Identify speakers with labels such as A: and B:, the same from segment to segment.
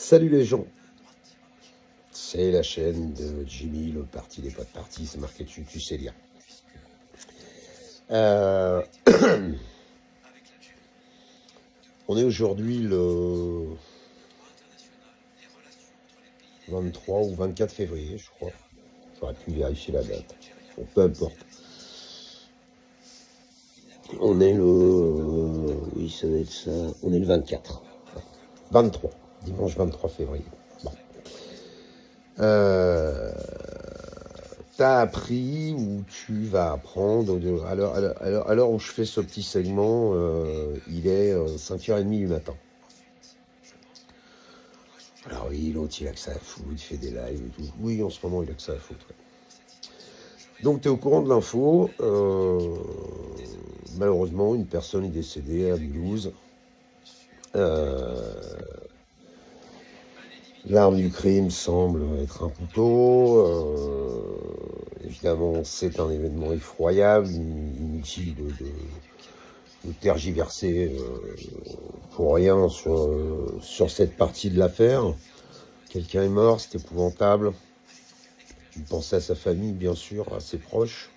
A: Salut les gens, c'est la chaîne de Jimmy, le parti des pas de parti, c'est marqué dessus, tu sais lire. On est aujourd'hui le 23 ou 24 février, je crois. J'aurais pu vérifier la date. Bon, peu importe. On est le... oui, ça doit être ça. On est le 24. 23. Dimanche 23 février. Bon. T'as appris ou tu vas apprendre, à l'heure où je fais ce petit segment, il est 5h30 du matin. Alors oui, l'autre il a que ça à foutre, il fait des lives et tout. Oui, en ce moment il a que ça à foutre. Ouais. Donc tu es au courant de l'info. Malheureusement, une personne est décédée à Mulhouse. L'arme du crime semble être un couteau. Évidemment, c'est un événement effroyable, inutile de tergiverser pour rien sur cette partie de l'affaire. Quelqu'un est mort, c'est épouvantable. Il pensait à sa famille, bien sûr, à ses proches.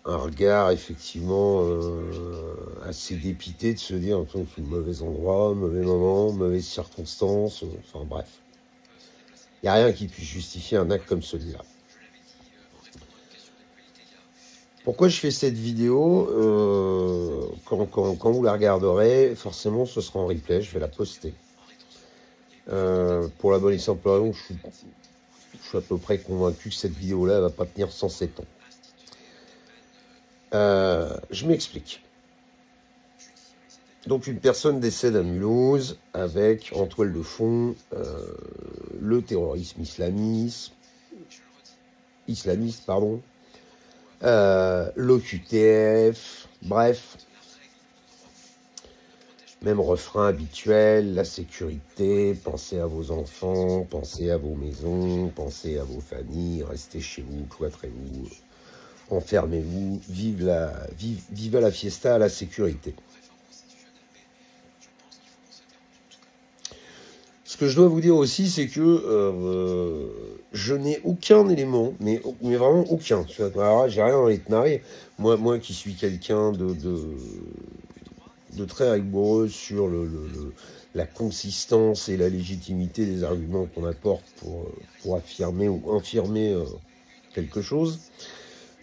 A: Un regard effectivement assez dépité de se dire que c'est le mauvais endroit, mauvais moment, mauvaises circonstances, enfin bref. Il n'y a rien qui puisse justifier un acte comme celui-là. Pourquoi je fais cette vidéo quand vous la regarderez, forcément ce sera en replay, je vais la poster. Pour la bonne et simple raison, je suis à peu près convaincu que cette vidéo-là ne va pas tenir 107 ans. Je m'explique. Donc une personne décède à Mulhouse avec en toile de fond le terrorisme islamiste, l'OQTF, bref, même refrain habituel, la sécurité, pensez à vos enfants, pensez à vos maisons, pensez à vos familles, restez chez vous, cloîtrez-vous, enfermez-vous, vive la fiesta à la sécurité. Ce que je dois vous dire aussi, c'est que je n'ai aucun élément, mais vraiment aucun. Alors, j'ai rien dans les tenards. Moi qui suis quelqu'un de très rigoureux sur la consistance et la légitimité des arguments qu'on apporte pour affirmer ou infirmer quelque chose.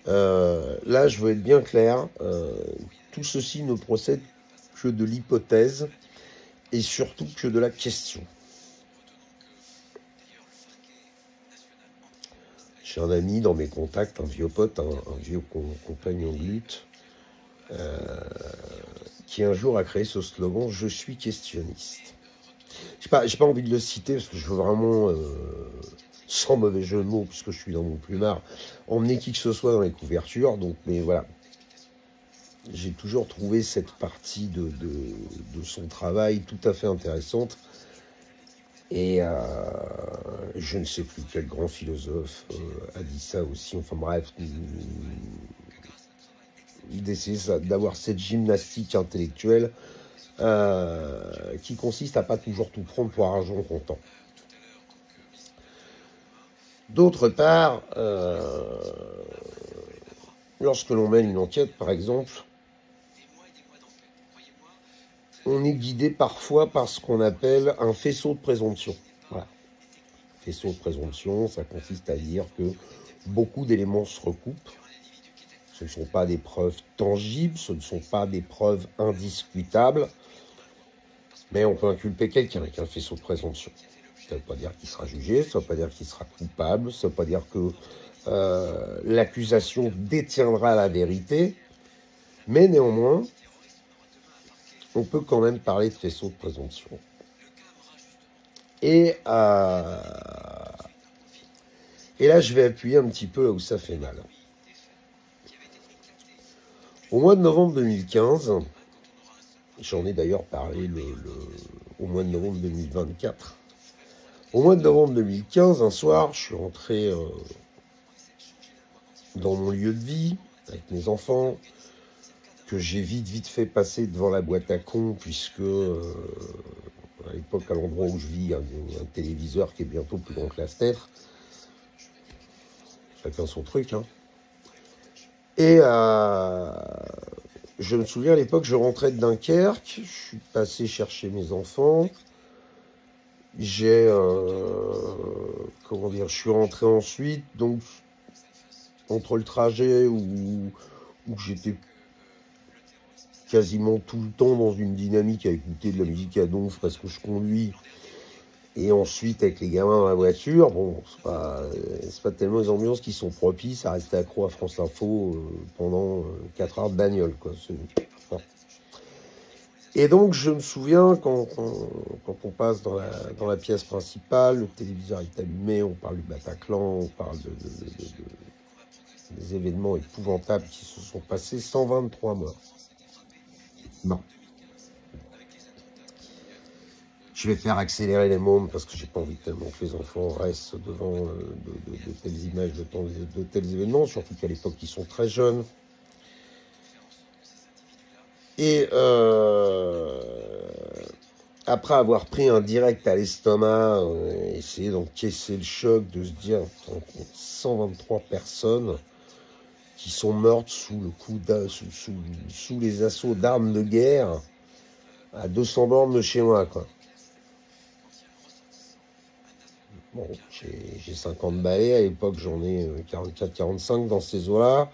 A: Là, je veux être bien clair. Tout ceci ne procède que de l'hypothèse et surtout que de la question. J'ai un ami dans mes contacts, un vieux pote, un vieux compagnon de lutte, qui un jour a créé ce slogan « Je suis questionniste ». J'ai pas envie de le citer parce que je veux vraiment, sans mauvais jeu de mots, puisque je suis dans mon plumard, emmener qui que ce soit dans les couvertures. Donc, mais voilà, j'ai toujours trouvé cette partie de son travail tout à fait intéressante. Et je ne sais plus quel grand philosophe a dit ça aussi. Enfin bref, d'essayer d'avoir cette gymnastique intellectuelle qui consiste à pas toujours tout prendre pour argent comptant. D'autre part, lorsque l'on mène une enquête, par exemple, on est guidé parfois par ce qu'on appelle un faisceau de présomption. Voilà. Faisceau de présomption, ça consiste à dire que beaucoup d'éléments se recoupent. Ce ne sont pas des preuves tangibles, ce ne sont pas des preuves indiscutables, mais on peut inculper quelqu'un avec un faisceau de présomption. Ça ne veut pas dire qu'il sera jugé, ça ne veut pas dire qu'il sera coupable, ça ne veut pas dire que l'accusation détiendra la vérité, mais néanmoins, on peut quand même parler de faisceau de présomption. Et là, je vais appuyer un petit peu là où ça fait mal. Au mois de novembre 2015, j'en ai d'ailleurs parlé au mois de novembre 2024. Au mois de novembre 2015, un soir, je suis rentré dans mon lieu de vie avec mes enfants. que j'ai vite fait passer devant la boîte à con, puisque à l'époque, à l'endroit où je vis, il y a un téléviseur qui est bientôt plus grand que la fenêtre. Chacun son truc, hein. Et je me souviens à l'époque, je rentrais de Dunkerque, je suis passé chercher mes enfants. J'ai, comment dire, je suis rentré ensuite, donc entre le trajet où j'étais quasiment tout le temps dans une dynamique à écouter de la musique à donf parce que je conduis, et ensuite avec les gamins dans la voiture, bon, c'est pas tellement les ambiances qui sont propices à rester accro à France Info pendant 4 heures de bagnole, quoi. Bon. Et donc je me souviens quand on passe dans la pièce principale, le téléviseur est allumé, on parle du Bataclan, on parle des événements épouvantables qui se sont passés, 123 morts. Non. Je vais faire accélérer les mômes parce que j'ai pas envie tellement que les enfants restent devant de telles images, de tels événements, surtout qu'à l'époque ils sont très jeunes. Et après avoir pris un direct à l'estomac, essayer d'encaisser le choc, de se dire 123 personnes qui sont mortes sous le coup sous les assauts d'armes de guerre à 200 bornes de chez moi, quoi. Bon, j'ai 50 balais, à l'époque j'en ai 44-45 dans ces eaux-là.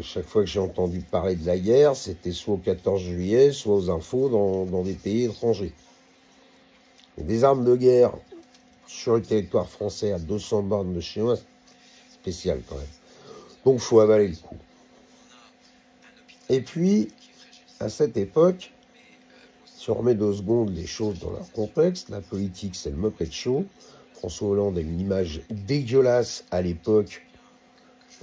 A: Chaque fois que j'ai entendu parler de la guerre, c'était soit au 14 juillet, soit aux infos dans des pays étrangers. Et des armes de guerre sur le territoire français à 200 bornes de chez moi, c'est spécial quand même. Donc il faut avaler le coup. Et puis, à cette époque, si on remet 2 secondes les choses dans leur contexte, la politique c'est le Muppet Show. François Hollande a une image dégueulasse à l'époque,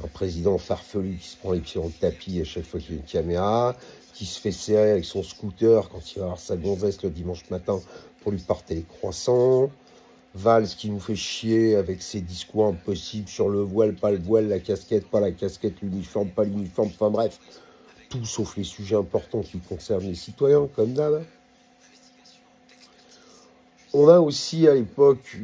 A: un président farfelu qui se prend les pieds dans le tapis à chaque fois qu'il y a une caméra, qui se fait serrer avec son scooter quand il va avoir sa gonzesse le dimanche matin pour lui porter les croissants. Valls qui nous fait chier avec ses discours impossibles sur le voile, pas le voile, la casquette, pas la casquette, l'uniforme, pas l'uniforme, enfin bref, tout sauf les sujets importants qui concernent les citoyens, comme d'hab. On a aussi à l'époque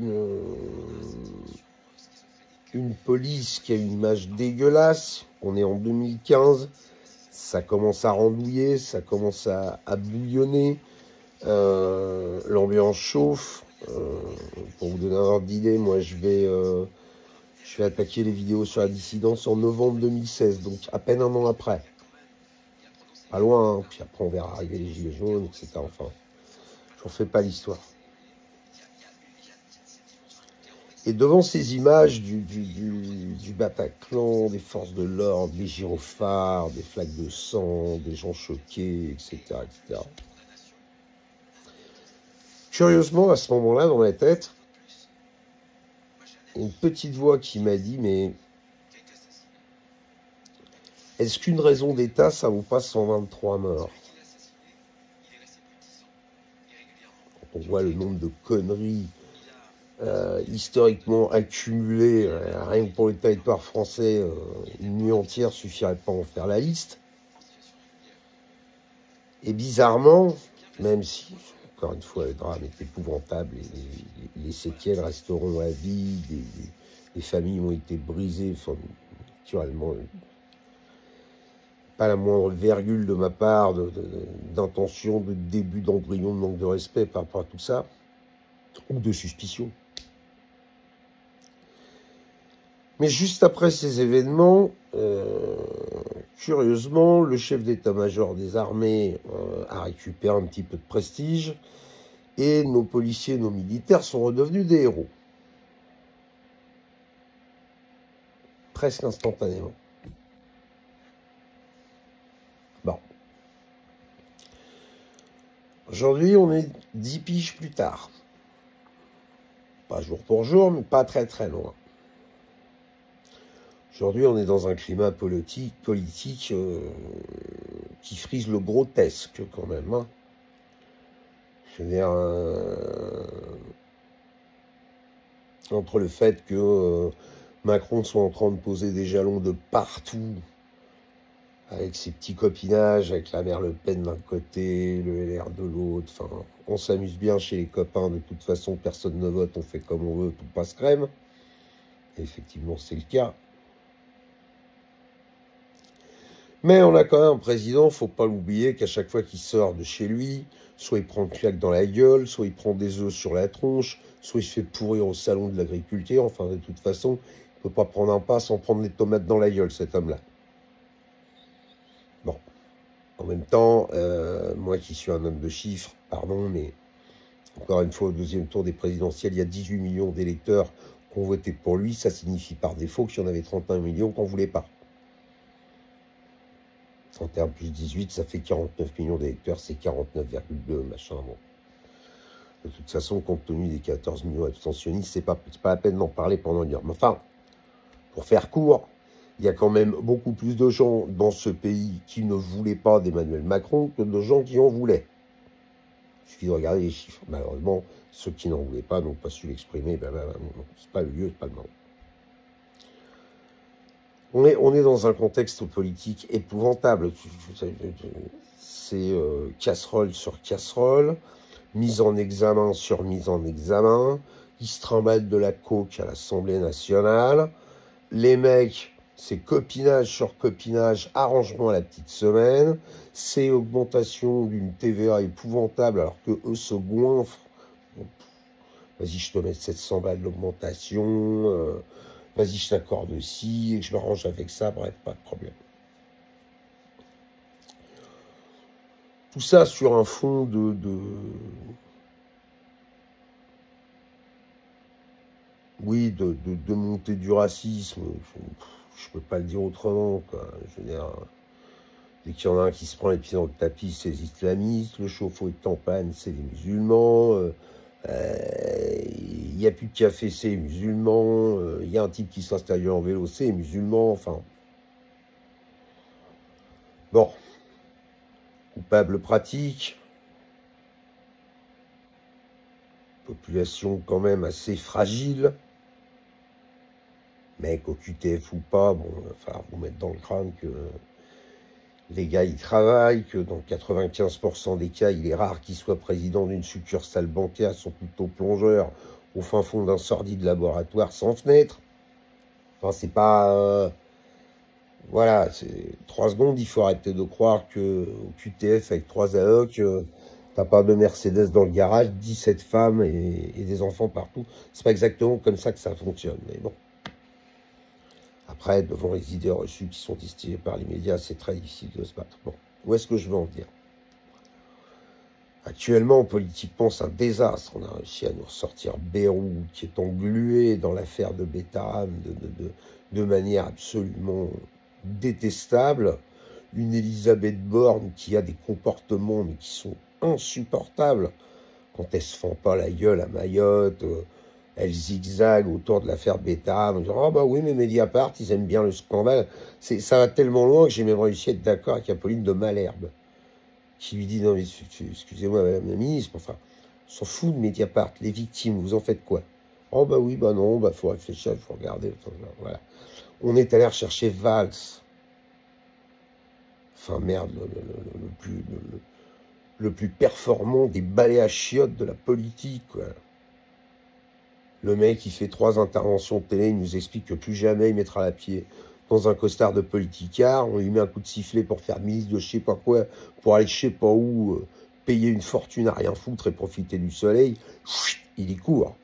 A: une police qui a une image dégueulasse. On est en 2015, ça commence à randouiller, ça commence à bouillonner, l'ambiance chauffe. Pour vous donner un ordre d'idée, moi je vais attaquer les vidéos sur la dissidence en novembre 2016, donc à peine un an après. Pas loin, hein. Puis après on verra arriver les gilets jaunes, etc. Enfin, j'en fais pas l'histoire. Et devant ces images du Bataclan, des forces de l'ordre, des gyrophares, des flaques de sang, des gens choqués, etc., etc. Curieusement, à ce moment-là, dans ma tête, une petite voix qui m'a dit, mais est-ce qu'une raison d'État, ça vaut pas 123 morts? On voit le nombre de conneries historiquement accumulées, rien que pour le territoire français, une nuit entière suffirait pas à en faire la liste. Et bizarrement, même si, encore une fois, le drame est épouvantable, et les séquelles resteront à vie, des familles ont été brisées, enfin, naturellement, pas la moindre virgule de ma part d'intention, de début d'embryon, de manque de respect par rapport à tout ça, ou de suspicion. Mais juste après ces événements, curieusement, le chef d'état-major des armées a récupéré un petit peu de prestige, et nos policiers, nos militaires sont redevenus des héros. Presque instantanément. Bon. Aujourd'hui, on est 10 piges plus tard. Pas jour pour jour, mais pas très très loin. Aujourd'hui, on est dans un climat politique qui frise le grotesque quand même. Hein. Je veux dire, entre le fait que Macron soit en train de poser des jalons de partout avec ses petits copinages, avec la mère Le Pen d'un côté, le LR de l'autre. Enfin, on s'amuse bien chez les copains. De toute façon, personne ne vote, on fait comme on veut, tout passe crème. Et effectivement, c'est le cas. Mais on a quand même un président, faut pas l'oublier, qu'à chaque fois qu'il sort de chez lui, soit il prend une claque dans la gueule, soit il prend des œufs sur la tronche, soit il se fait pourrir au salon de l'agriculture. Enfin, de toute façon, il peut pas prendre un pas sans prendre des tomates dans la gueule, cet homme-là. Bon. En même temps, moi qui suis un homme de chiffres, pardon, mais encore une fois, au deuxième tour des présidentielles, il y a 18 millions d'électeurs qui ont voté pour lui. Ça signifie par défaut qu'il y en avait 31 millions qu'on ne voulait pas. 31 plus 18, ça fait 49 millions d'électeurs, c'est 49,2, machin, bon. De toute façon, compte tenu des 14 millions d'abstentionnistes, c'est pas la peine d'en parler pendant une heure. Mais enfin, pour faire court, il y a quand même beaucoup plus de gens dans ce pays qui ne voulaient pas d'Emmanuel Macron que de gens qui en voulaient. Il suffit de regarder les chiffres. Malheureusement, ceux qui n'en voulaient pas n'ont pas su l'exprimer. C'est pas le lieu, c'est pas le moment. On est dans un contexte politique épouvantable. C'est casserole sur casserole, mise en examen sur mise en examen. Ils se trimballent de la coke à l'Assemblée nationale. Les mecs, c'est copinage sur copinage, arrangement à la petite semaine. C'est augmentation d'une TVA épouvantable alors que eux se goinfrent. Vas-y, je te mets 700 balles d'augmentation. Vas-y, je t'accorde aussi, et je m'arrange avec ça, bref, pas de problème. Tout ça sur un fond de montée du racisme. Je peux pas le dire autrement, quoi. Je veux dire, dès qu'il y en a un qui se prend les pieds dans le tapis, c'est les islamistes. Le chauffe-eau est en panne, c'est les musulmans. Il n'y a plus de café, c'est musulman. Il y a un type qui s'installe en vélo, c'est musulman. Enfin, bon, coupable pratique. Population quand même assez fragile. Mec, au QTF ou pas, bon, il va falloir vous mettre dans le crâne que les gars, ils travaillent, que dans 95% des cas, il est rare qu'ils soient présidents d'une succursale bancaire, sont plutôt plongeurs au fin fond d'un sordide laboratoire sans fenêtre. Enfin, c'est pas... voilà, c'est 3 secondes, il faut arrêter de croire que au QTF, avec 3 AOC, t'as pas de Mercedes dans le garage, 17 femmes et des enfants partout. C'est pas exactement comme ça que ça fonctionne, mais bon. Après, devant les idées reçues qui sont distillées par les médias, c'est très difficile de se battre. Bon, où est-ce que je veux en venir? Actuellement, politiquement, c'est un désastre. On a réussi à nous ressortir Bayrou, qui est englué dans l'affaire de Bétarame de manière absolument détestable. Une Elisabeth Borne qui a des comportements mais qui sont insupportables. Quand elle se fend pas la gueule à Mayotte, elle zigzague autour de l'affaire Bétarame, en disant « Ah bah oui, mais Mediapart, ils aiment bien le scandale. » Ça va tellement loin que j'ai même réussi à être d'accord avec Apolline de Malherbe, qui lui dit « Non mais excusez-moi madame la ministre, enfin, on s'en fout de Mediapart, les victimes, vous en faites quoi ?»« Oh bah oui, bah non, bah faut réfléchir, faut regarder. » Enfin, voilà. On est allé rechercher Valls. Enfin merde, le plus performant des balais à chiottes de la politique, quoi. Le mec, il fait 3 interventions de télé, il nous explique que plus jamais il mettra la pied dans un costard de politicard. On lui met un coup de sifflet pour faire ministre de je sais pas quoi, pour aller je sais pas où, payer une fortune à rien foutre et profiter du soleil. Il y court.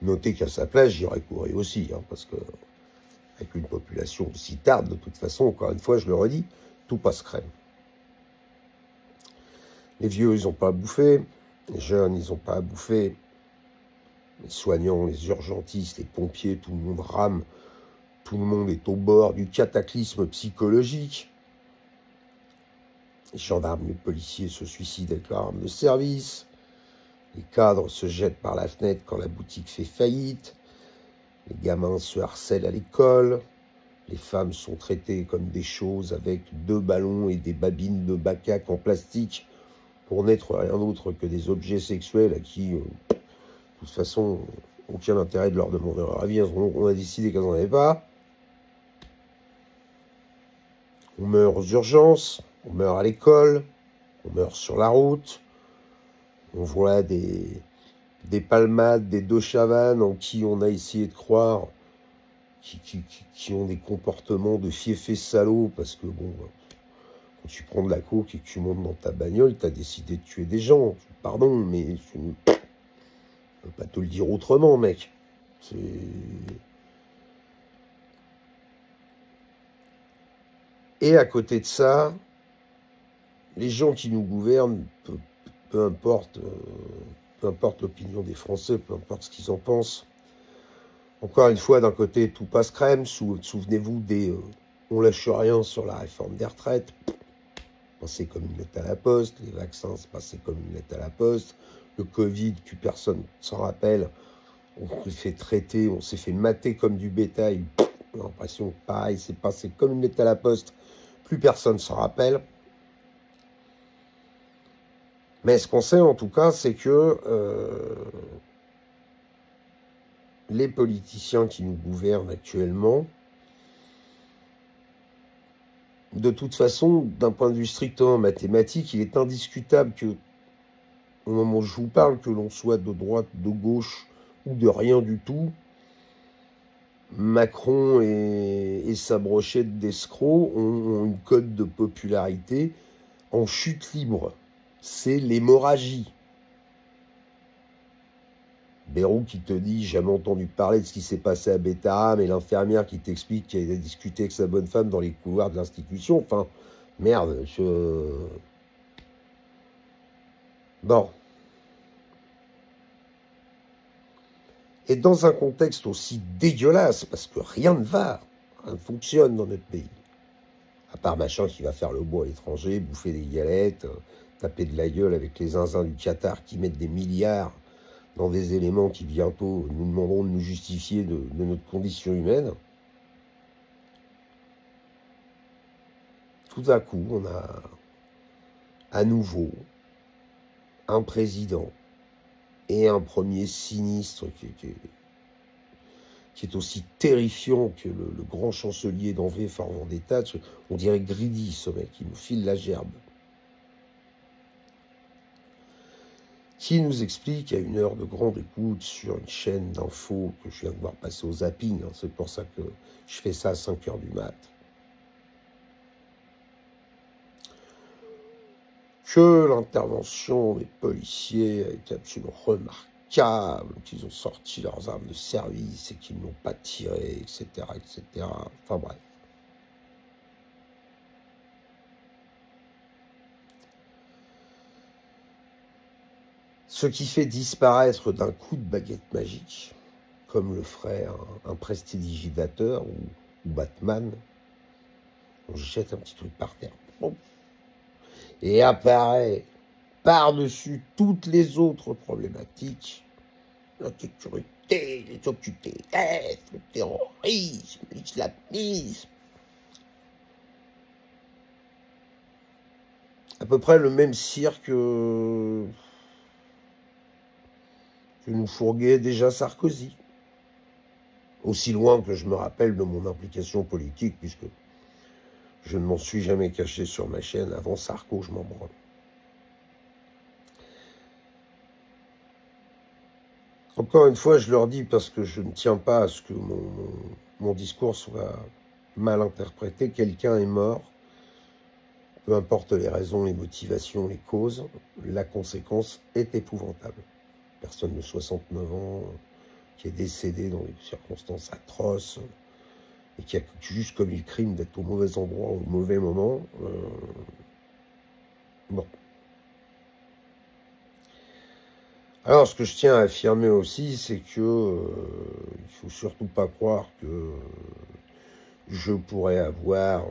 A: Notez qu'à sa place, j'y aurais couru aussi, hein, parce que avec une population aussi tarde, de toute façon, encore une fois, je le redis, tout passe crème. Les vieux, ils n'ont pas à bouffer. Les jeunes, ils n'ont pas à bouffer. Les soignants, les urgentistes, les pompiers, tout le monde rame. Tout le monde est au bord du cataclysme psychologique. Les gendarmes, les policiers se suicident avec leur arme de service. Les cadres se jettent par la fenêtre quand la boutique fait faillite. Les gamins se harcèlent à l'école. Les femmes sont traitées comme des choses avec 2 ballons et des babines de bacaque en plastique pour n'être rien d'autre que des objets sexuels à qui, de toute façon, aucun intérêt de leur demander leur avis. On a décidé qu'elles n'en avaient pas. On meurt aux urgences, on meurt à l'école, on meurt sur la route, on voit des palmades, des dos chavannes en qui on a essayé de croire, qui ont des comportements de fiefés salauds, parce que bon, quand tu prends de la coke et que tu montes dans ta bagnole, tu as décidé de tuer des gens. Pardon, mais je ne peux pas te le dire autrement, mec. Et à côté de ça, les gens qui nous gouvernent, peu importe l'opinion des Français, peu importe ce qu'ils en pensent. Encore une fois, d'un côté, tout passe crème. Souvenez-vous des on lâche rien sur la réforme des retraites. Passé comme une lettre à la poste. Les vaccins, c'est passé comme une lettre à la poste. Le Covid, plus personne s'en rappelle. On s'est fait traiter, on s'est fait mater comme du bétail. J'ai l'impression que pareil, c'est passé comme une lettre à la poste. Plus personne s'en rappelle. Mais ce qu'on sait en tout cas, c'est que les politiciens qui nous gouvernent actuellement, de toute façon, d'un point de vue strictement mathématique, il est indiscutable que, au moment où je vous parle, que l'on soit de droite, de gauche ou de rien du tout, Macron et sa brochette d'escrocs ont une cote de popularité en chute libre. C'est l'hémorragie. Bayrou qui te dit, j'ai jamais entendu parler de ce qui s'est passé à Bétarame, et l'infirmière qui t'explique qu'elle a discuté avec sa bonne femme dans les couloirs de l'institution. Enfin, merde, Bon. Et dans un contexte aussi dégueulasse, parce que rien ne va, rien ne fonctionne dans notre pays. À part machin qui va faire le bois à l'étranger, bouffer des galettes, taper de la gueule avec les zinzins du Qatar qui mettent des milliards dans des éléments qui bientôt nous demanderont de nous justifier de notre condition humaine. Tout à coup, on a à nouveau un président et un premier sinistre qui est aussi terrifiant que le grand chancelier d'Envé, Fort Vendetta. On dirait Greedy, ce mec, il nous file la gerbe. Qui nous explique à une heure de grande écoute sur une chaîne d'infos que je viens de voir passer au zapping, hein, c'est pour ça que je fais ça à 5 heures du mat', que l'intervention des policiers a été absolument remarquable, qu'ils ont sorti leurs armes de service et qu'ils n'ont pas tiré, etc., etc. Enfin bref. Ce qui fait disparaître d'un coup de baguette magique, comme le ferait un prestidigitateur ou Batman, on jette un petit truc par terre. Bon. Et apparaît par-dessus toutes les autres problématiques, la sécurité, les OQTF, le terrorisme, l'islamisme. À peu près le même cirque que nous fourguait déjà Sarkozy. Aussi loin que je me rappelle de mon implication politique, puisque je ne m'en suis jamais caché sur ma chaîne. Avant Sarko, je m'en branle. Encore une fois, je leur dis parce que je ne tiens pas à ce que mon discours soit mal interprété. Quelqu'un est mort. Peu importe les raisons, les motivations, les causes, la conséquence est épouvantable. Personne de 69 ans qui est décédé dans des circonstances atroces et qui a juste commis le crime d'être au mauvais endroit au mauvais moment. Bon. Alors, ce que je tiens à affirmer aussi, c'est que il faut surtout pas croire que je pourrais avoir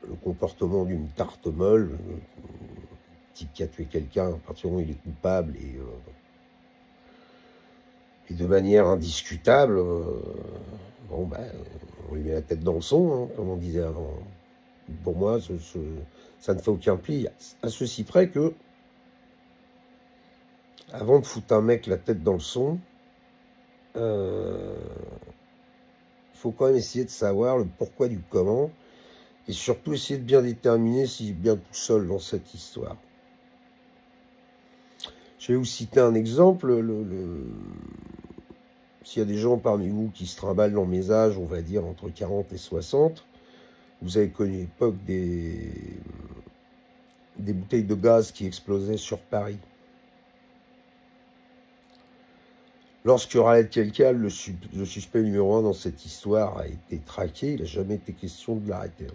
A: le comportement d'une tarte molle, type qui a tué quelqu'un, à partir du moment où il est coupable et de manière indiscutable, bon ben, on lui met la tête dans le son, hein, comme on disait avant. Pour moi, ça ne fait aucun pli, à ceci près que, avant de foutre un mec la tête dans le son, il faut quand même essayer de savoir le pourquoi du comment, et surtout essayer de bien déterminer s'il est bien tout seul dans cette histoire. Je vais vous citer un exemple. S'il y a des gens parmi vous qui se trimballent dans mes âges, on va dire entre 40 et 60, vous avez connu l'époque des bouteilles de gaz qui explosaient sur Paris. Lorsque Khaled Kelkal, le suspect numéro 1 dans cette histoire, a été traqué, il n'a jamais été question de l'arrêter.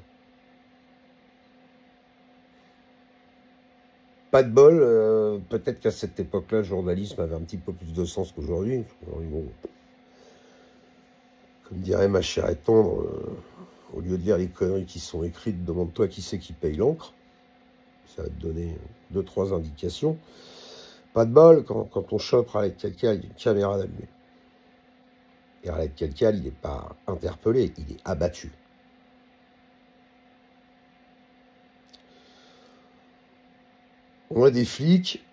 A: Pas de bol, peut-être qu'à cette époque-là, le journalisme avait un petit peu plus de sens qu'aujourd'hui. Bon, comme dirait ma chère et tendre, au lieu de dire les conneries qui sont écrites, demande-toi qui c'est qui paye l'encre. Ça va te donner 2-3 indications. Pas de bol, quand on chope Khaled Kelkal, il y a une caméra d'allumée. Et Khaled Kelkal, il n'est pas interpellé, il est abattu. On a des flics,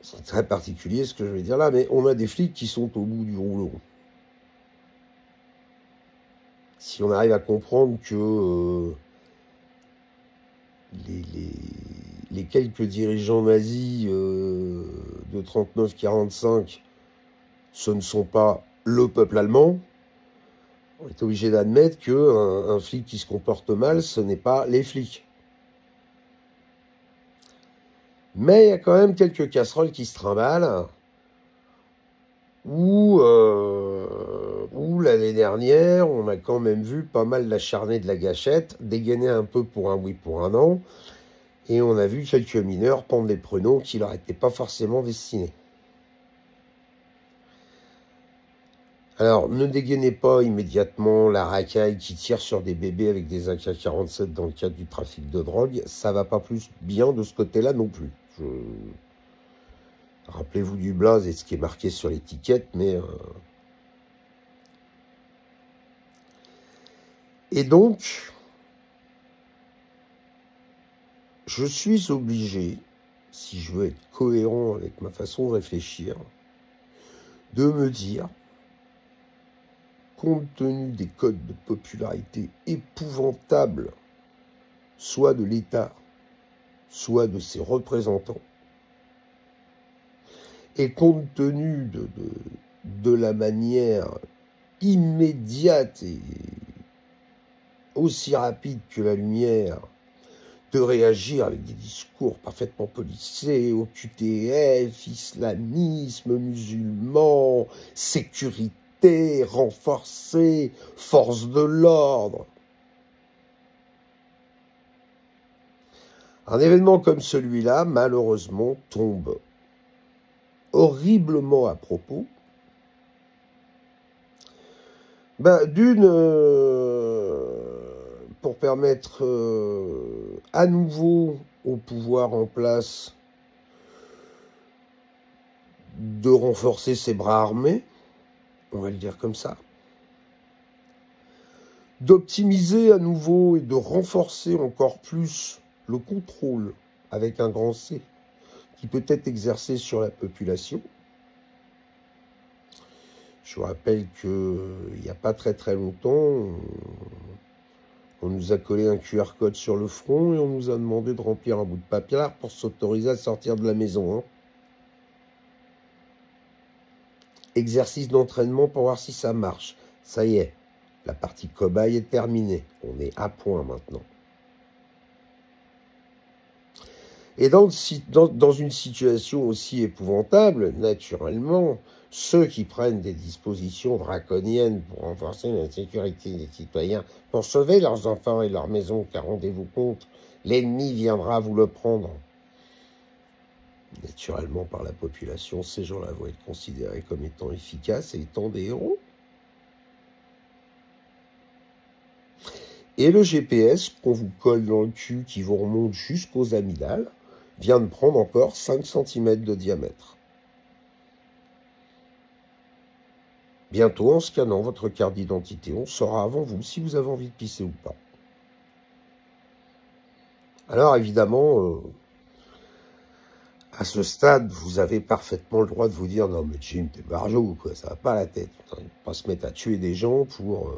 A: c'est très particulier ce que je vais dire là, mais on a des flics qui sont au bout du rouleau. Si on arrive à comprendre que les quelques dirigeants nazis de 39-45, ce ne sont pas le peuple allemand, on est obligé d'admettre qu'un flic qui se comporte mal, ce n'est pas les flics. Mais il y a quand même quelques casseroles qui se trimballent, où l'année dernière, on a quand même vu pas mal l'acharné de la gâchette, dégainer un peu pour un oui, pour un non, et on a vu quelques mineurs pendre des pruneaux qui leur étaient pas forcément destinés. Alors, ne dégainez pas immédiatement la racaille qui tire sur des bébés avec des AK-47 dans le cadre du trafic de drogue. Ça va pas plus bien de ce côté-là non plus. Rappelez-vous du blaze et ce qui est marqué sur l'étiquette, mais... Et donc, je suis obligé, si je veux être cohérent avec ma façon de réfléchir, de me dire, compte tenu des codes de popularité épouvantables, soit de l'État, soit de ses représentants, et compte tenu de la manière immédiate et aussi rapide que la lumière de réagir avec des discours parfaitement policés au QTF, islamisme, musulman, sécurité, renforcée, force de l'ordre. Un événement comme celui-là, malheureusement, tombe horriblement à propos. D'une, pour permettre à nouveau au pouvoir en place de renforcer ses bras armés, on va le dire comme ça, d'optimiser à nouveau et de renforcer encore plus le contrôle avec un grand C qui peut être exercé sur la population. Je vous rappelle qu'il n'y a pas très longtemps, on nous a collé un QR code sur le front et on nous a demandé de remplir un bout de papier pour s'autoriser à sortir de la maison. Hein. Exercice d'entraînement pour voir si ça marche. Ça y est, la partie cobaye est terminée. On est à point maintenant. Et dans une situation aussi épouvantable, naturellement, ceux qui prennent des dispositions draconiennes pour renforcer la sécurité des citoyens, pour sauver leurs enfants et leurs maisons, car rendez-vous compte, l'ennemi viendra vous le prendre. Naturellement, par la population, ces gens-là vont être considérés comme étant efficaces et étant des héros. Et le GPS qu'on vous colle dans le cul, qui vous remonte jusqu'aux amygdales, vient de prendre encore 5 cm de diamètre. Bientôt, en scannant votre carte d'identité, on saura avant vous si vous avez envie de pisser ou pas. Alors évidemment, À ce stade, vous avez parfaitement le droit de vous dire « Non, mais Jim, t'es barjot, quoi, ça va pas à la tête. Il ne faut pas se mettre à tuer des gens pour...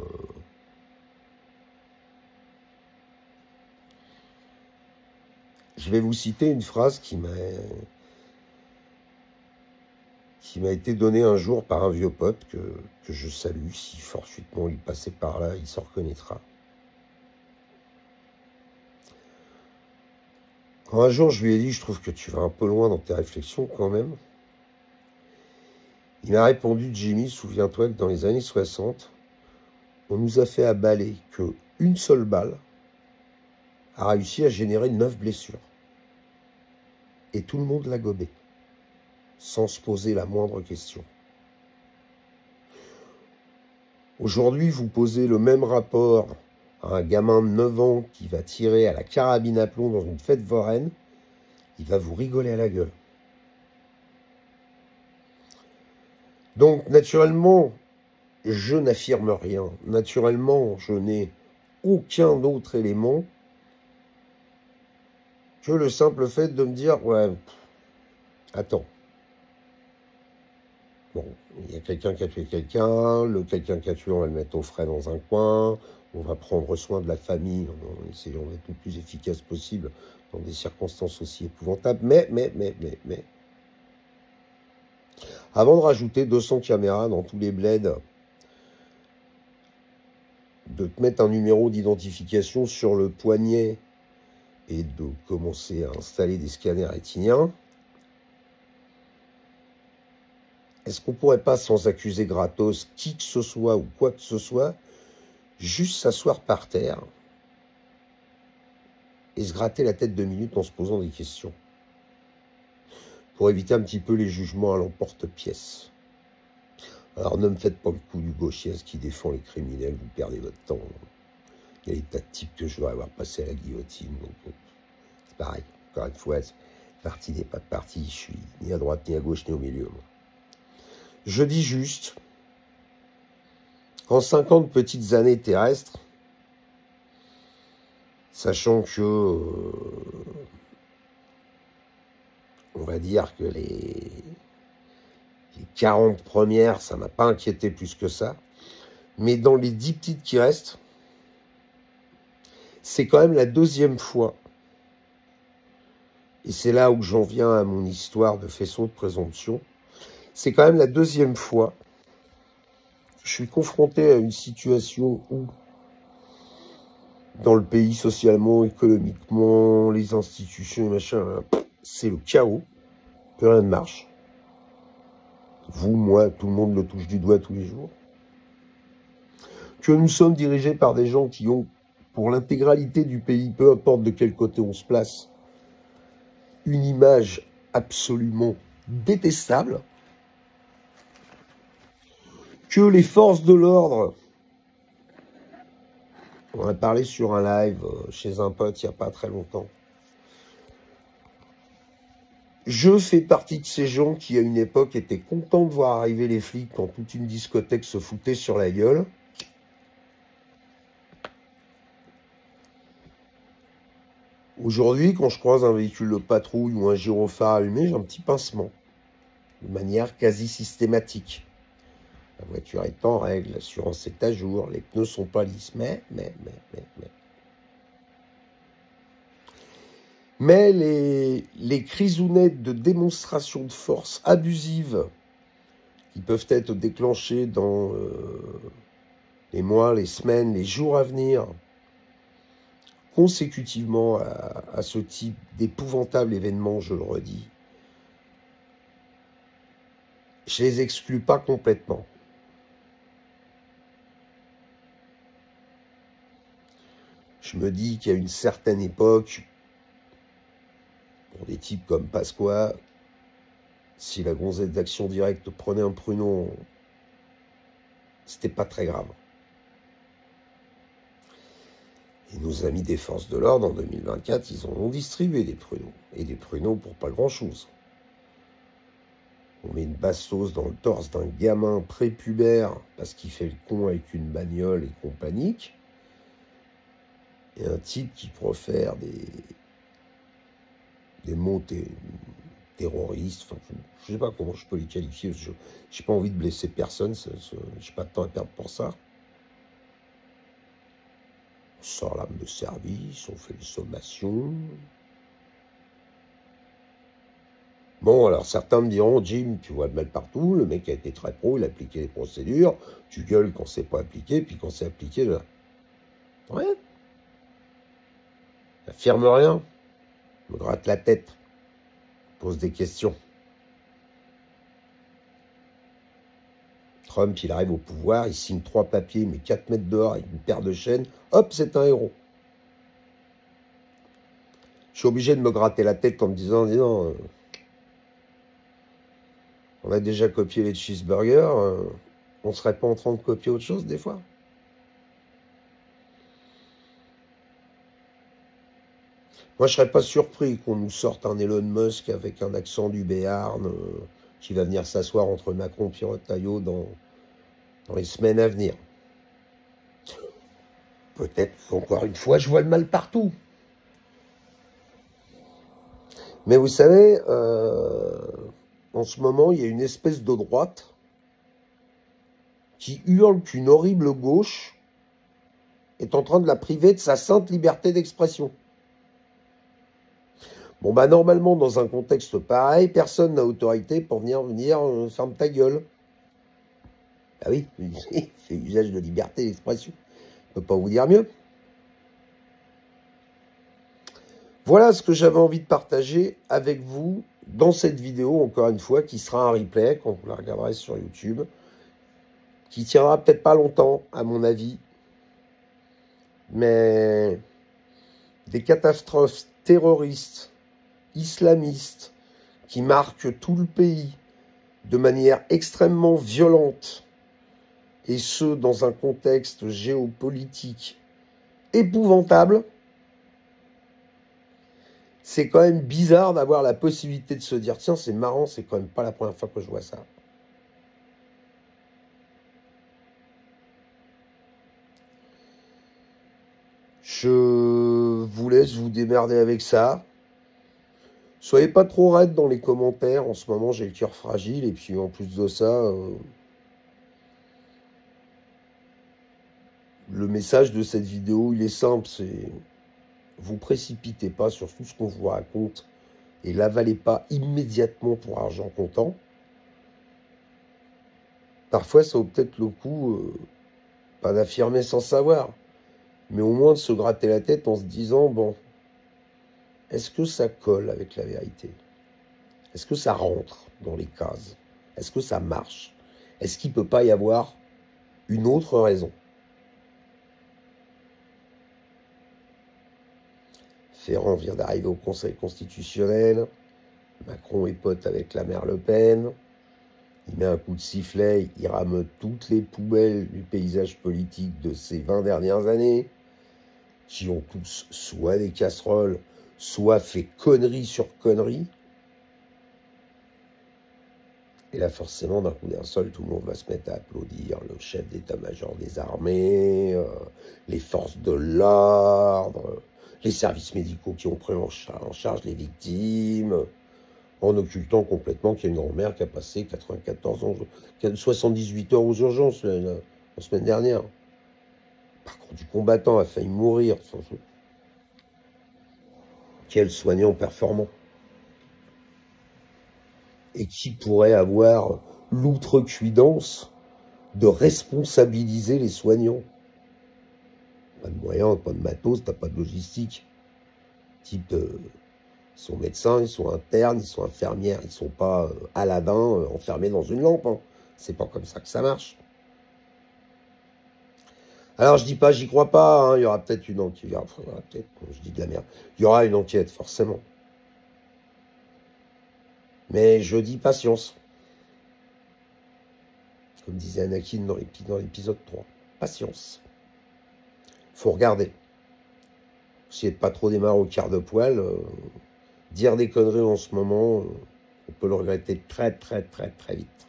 A: Je vais vous citer une phrase qui m'a été donnée un jour par un vieux pote que je salue. Si fortuitement il passait par là, il s'en reconnaîtra. Quand un jour je lui ai dit « Je trouve que tu vas un peu loin dans tes réflexions quand même », il m'a répondu « Jimmy, souviens-toi que dans les années 60, on nous a fait avaler qu'une seule balle a réussi à générer 9 blessures. Et tout le monde l'a gobé, sans se poser la moindre question. » Aujourd'hui, vous posez le même rapport à un gamin de 9 ans qui va tirer à la carabine à plomb dans une fête foraine, il va vous rigoler à la gueule. Donc, naturellement, je n'affirme rien. Naturellement, je n'ai aucun autre élément que le simple fait de me dire « Ouais, attends. Bon, il y a quelqu'un qui a tué quelqu'un, le quelqu'un qui a tué, on va le mettre au frais dans un coin, on va prendre soin de la famille, en essayant d'être le plus efficace possible dans des circonstances aussi épouvantables. Mais, avant de rajouter 200 caméras dans tous les bleds, de te mettre un numéro d'identification sur le poignet et de commencer à installer des scanners rétiniens, est-ce qu'on pourrait pas, sans accuser gratos qui que ce soit ou quoi que ce soit, juste s'asseoir par terre et se gratter la tête 2 minutes en se posant des questions, pour éviter un petit peu les jugements à l'emporte-pièce? Alors ne me faites pas le coup du gauchiste qui défend les criminels, vous perdez votre temps. Il y a des tas de types que je dois avoir passé à la guillotine, donc c'est pareil. Encore une fois, parti n'est pas de parti, je suis ni à droite, ni à gauche, ni au milieu. Moi. Je dis juste qu'en 50 petites années terrestres, sachant que, on va dire que les 40 premières, ça m'a pas inquiété plus que ça, mais dans les 10 petites qui restent, c'est quand même la 2e fois, et c'est là où j'en viens à mon histoire de faisceau de présomption, c'est quand même la 2e fois que je suis confronté à une situation où, dans le pays, socialement, économiquement, les institutions, machin, c'est le chaos, plus rien ne marche. Vous, moi, tout le monde le touche du doigt tous les jours. Que nous sommes dirigés par des gens qui ont, pour l'intégralité du pays, peu importe de quel côté on se place, une image absolument détestable. Que les forces de l'ordre, on en a parlé sur un live chez un pote il n'y a pas très longtemps. Je fais partie de ces gens qui, à une époque, étaient contents de voir arriver les flics quand toute une discothèque se foutait sur la gueule. Aujourd'hui, quand je croise un véhicule de patrouille ou un gyrophare allumé, j'ai un petit pincement, de manière quasi systématique. La voiture est en règle, l'assurance est à jour, les pneus sont pas lisses, mais les crisounettes de démonstration de force abusive qui peuvent être déclenchées dans les mois, les semaines, les jours à venir, consécutivement à ce type d'épouvantable événement, je le redis, je les exclus pas complètement. Je me dis qu'à une certaine époque, pour des types comme Pasqua, si la gonzette d'Action Directe prenait un pruneau, c'était pas très grave. Et nos amis des forces de l'ordre, en 2024, ils en ont distribué des pruneaux. Et des pruneaux pour pas grand-chose. On met une bastos dans le torse d'un gamin prépubère parce qu'il fait le con avec une bagnole et qu'on panique. Et un type qui profère des mots terroristes, enfin, je sais pas comment je peux les qualifier, je n'ai pas envie de blesser personne, je n'ai pas de temps à perdre pour ça. On sort l'arme de service, on fait les sommations. Bon, alors certains me diront, Jim, tu vois le mal partout, le mec a été très pro, il a appliqué les procédures, tu gueules quand c'est pas appliqué, puis quand c'est appliqué, là. Ouais. Affirme rien, me gratte la tête, pose des questions. Trump, il arrive au pouvoir, il signe 3 papiers, mais 4 mètres dehors avec une paire de chaînes, hop, c'est un héros. Je suis obligé de me gratter la tête en me disant, dis non, on a déjà copié les cheeseburgers, on serait pas en train de copier autre chose des fois? Moi, je serais pas surpris qu'on nous sorte un Elon Musk avec un accent du Béarn qui va venir s'asseoir entre Macron et Retailleau dans les semaines à venir. Peut-être qu'encore une fois, je vois le mal partout. Mais vous savez, en ce moment, il y a une espèce de droite qui hurle qu'une horrible gauche est en train de la priver de sa sainte liberté d'expression. Bon, bah normalement, dans un contexte pareil, personne n'a autorité pour venir ferme ta gueule. Ah oui, il fait usage de liberté d'expression. Je ne peux pas vous dire mieux. Voilà ce que j'avais envie de partager avec vous dans cette vidéo, encore une fois, qui sera un replay quand vous la regarderez sur YouTube, qui tiendra peut-être pas longtemps, à mon avis, mais des catastrophes terroristes, islamistes, qui marquent tout le pays de manière extrêmement violente, et ce, dans un contexte géopolitique épouvantable. C'est quand même bizarre d'avoir la possibilité de se dire, tiens, c'est marrant, c'est quand même pas la première fois que je vois ça. Je vous laisse vous démerder avec ça. Soyez pas trop raides dans les commentaires. En ce moment, j'ai le cœur fragile. Et puis, en plus de ça, le message de cette vidéo, il est simple. C'est vous précipitez pas sur tout ce qu'on vous raconte et l'avalez pas immédiatement pour argent comptant. Parfois, ça vaut peut-être le coup, pas d'affirmer sans savoir, mais au moins de se gratter la tête en se disant, bon, est-ce que ça colle avec la vérité? Est-ce que ça rentre dans les cases? Est-ce que ça marche? Est-ce qu'il ne peut pas y avoir une autre raison? Ferrand vient d'arriver au Conseil constitutionnel. Macron est pote avec la mère Le Pen. Il met un coup de sifflet, il rame toutes les poubelles du paysage politique de ces 20 dernières années, qui ont tous soit des casseroles, soit fait conneries sur conneries. Et là, forcément, d'un coup d'un seul, tout le monde va se mettre à applaudir le chef d'état-major des armées, les forces de l'ordre, les services médicaux qui ont pris en charge les victimes, en occultant complètement qu'il y a une grand-mère qui a passé 94 ans, 78 heures aux urgences la semaine dernière. Parcours du combattant a failli mourir. Quel soignant performant. Et qui pourrait avoir l'outrecuidance de responsabiliser les soignants. Pas de moyens, pas de matos, t'as pas de logistique. Type, ils sont médecins, ils sont internes, ils sont infirmières, ils sont pas Aladin enfermés dans une lampe. Hein. C'est pas comme ça que ça marche. Alors je dis pas, j'y crois pas, hein. Il y aura peut-être une enquête, je dis de la merde, il y aura une enquête, forcément. Mais je dis patience. Comme disait Anakin dans l'épisode 3. Patience. Faut regarder. Essayez de pas trop démarrer au quart de poil. Dire des conneries en ce moment, on peut le regretter très très très très vite.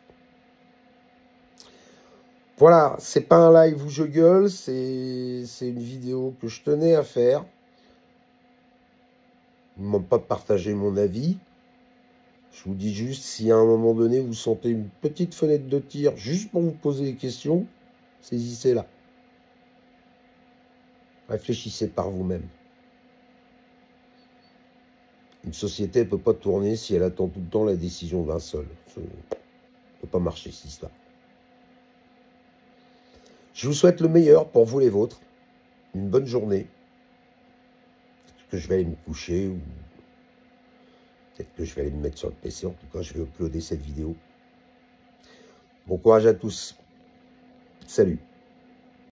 A: Voilà, c'est pas un live où je gueule, c'est une vidéo que je tenais à faire. Je ne demande pas de partager mon avis. Je vous dis juste, si à un moment donné, vous sentez une petite fenêtre de tir, juste pour vous poser des questions, saisissez-la. Réfléchissez par vous-même. Une société ne peut pas tourner si elle attend tout le temps la décision d'un seul. Ça ne peut pas marcher, cette histoire. Je vous souhaite le meilleur pour vous les vôtres. Une bonne journée. Peut-être que je vais aller me coucher ou peut-être que je vais aller me mettre sur le PC. En tout cas, je vais uploader cette vidéo. Bon courage à tous. Salut.